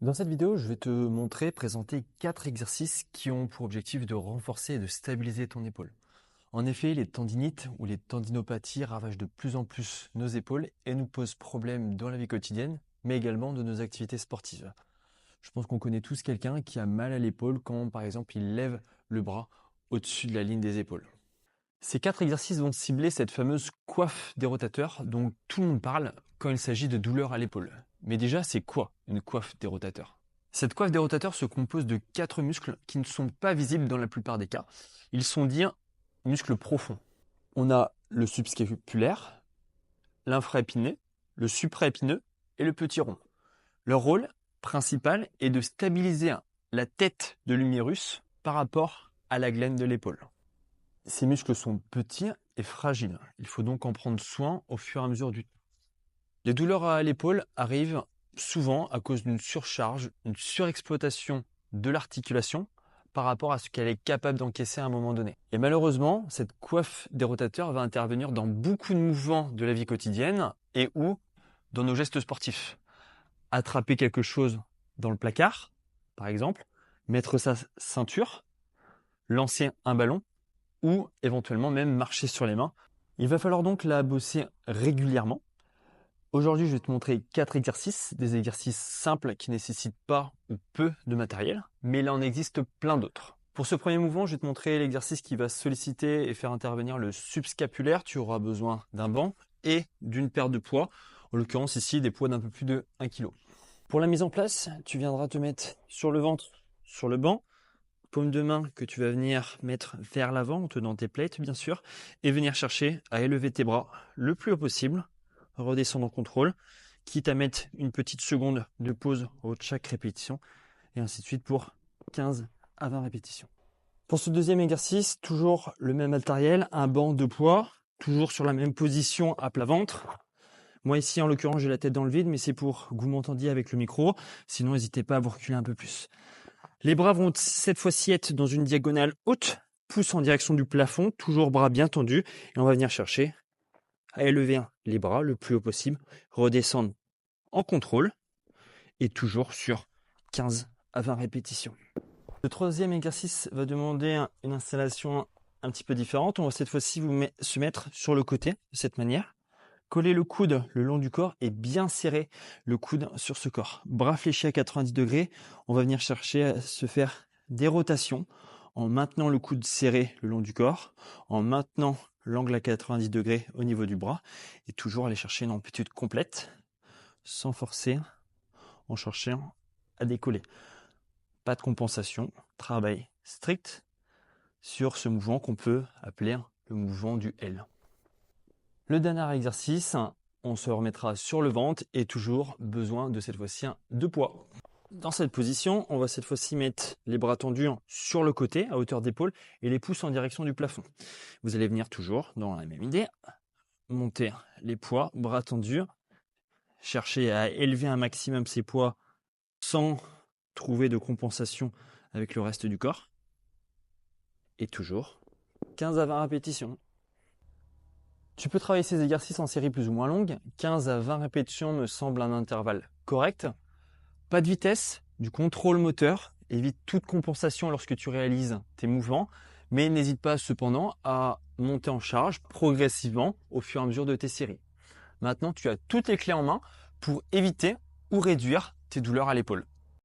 Dans cette vidéo, je vais présenter 4 exercices qui ont pour objectif de renforcer et de stabiliser ton épaule. En effet, les tendinites ou les tendinopathies ravagent de plus en plus nos épaules et nous posent problème dans la vie quotidienne, mais également de nos activités sportives. Je pense qu'on connaît tous quelqu'un qui a mal à l'épaule quand, par exemple, il lève le bras au-dessus de la ligne des épaules. Ces 4 exercices vont cibler cette fameuse coiffe des rotateurs dont tout le monde parle quand il s'agit de douleurs à l'épaule. Mais déjà, c'est quoi une coiffe des rotateurs? Cette coiffe des rotateurs se compose de 4 muscles qui ne sont pas visibles dans la plupart des cas. Ils sont dits muscles profonds. On a le subscapulaire, l'infraépineux, le supraépineux et le petit rond. Leur rôle principal est de stabiliser la tête de l'humérus par rapport à la glène de l'épaule. Ces muscles sont petits et fragiles. Il faut donc en prendre soin au fur et à mesure du temps. Les douleurs à l'épaule arrivent souvent à cause d'une surcharge, une surexploitation de l'articulation par rapport à ce qu'elle est capable d'encaisser à un moment donné. Et malheureusement, cette coiffe des rotateurs va intervenir dans beaucoup de mouvements de la vie quotidienne et ou dans nos gestes sportifs. Attraper quelque chose dans le placard, par exemple, mettre sa ceinture, lancer un ballon, ou éventuellement même marcher sur les mains. Il va falloir donc la bosser régulièrement. Aujourd'hui, je vais te montrer 4 exercices, des exercices simples qui ne nécessitent pas ou peu de matériel, mais il en existe plein d'autres. Pour ce premier mouvement, je vais te montrer l'exercice qui va solliciter et faire intervenir le subscapulaire. Tu auras besoin d'un banc et d'une paire de poids, en l'occurrence ici des poids d'un peu plus de 1 kg. Pour la mise en place, tu viendras te mettre sur le ventre, sur le banc, paume de main que tu vas venir mettre vers l'avant en tenant tes plates bien sûr et venir chercher à élever tes bras le plus haut possible, redescendre en contrôle, quitte à mettre une petite seconde de pause au de chaque répétition et ainsi de suite pour 15 à 20 répétitions. Pour ce deuxième exercice, toujours le même matériel, un banc de poids, toujours sur la même position à plat ventre. Moi ici en l'occurrence j'ai la tête dans le vide mais c'est pour que vous m'entendiez avec le micro, sinon n'hésitez pas à vous reculer un peu plus. Les bras vont cette fois-ci être dans une diagonale haute, pouce en direction du plafond, toujours bras bien tendus. Et on va venir chercher à élever les bras le plus haut possible, redescendre en contrôle et toujours sur 15 à 20 répétitions. Le troisième exercice va demander une installation un petit peu différente. On va cette fois-ci se mettre sur le côté de cette manière. Coller le coude le long du corps et bien serrer le coude sur ce corps. Bras fléchis à 90 degrés. On va venir chercher à se faire des rotations en maintenant le coude serré le long du corps, en maintenant l'angle à 90 degrés au niveau du bras et toujours aller chercher une amplitude complète sans forcer, en cherchant à décoller. Pas de compensation, travail strict sur ce mouvement qu'on peut appeler le mouvement du L. Le dernier exercice, on se remettra sur le ventre et toujours besoin de cette fois-ci de poids. Dans cette position, on va cette fois-ci mettre les bras tendus sur le côté à hauteur d'épaule et les pouces en direction du plafond. Vous allez venir toujours dans la même idée, monter les poids, bras tendus, chercher à élever un maximum ces poids sans trouver de compensation avec le reste du corps. Et toujours 15 à 20 répétitions. Tu peux travailler ces exercices en série plus ou moins longue. 15 à 20 répétitions me semble un intervalle correct. Pas de vitesse, du contrôle moteur. Évite toute compensation lorsque tu réalises tes mouvements. Mais n'hésite pas cependant à monter en charge progressivement au fur et à mesure de tes séries. Maintenant, tu as toutes les clés en main pour éviter ou réduire tes douleurs à l'épaule.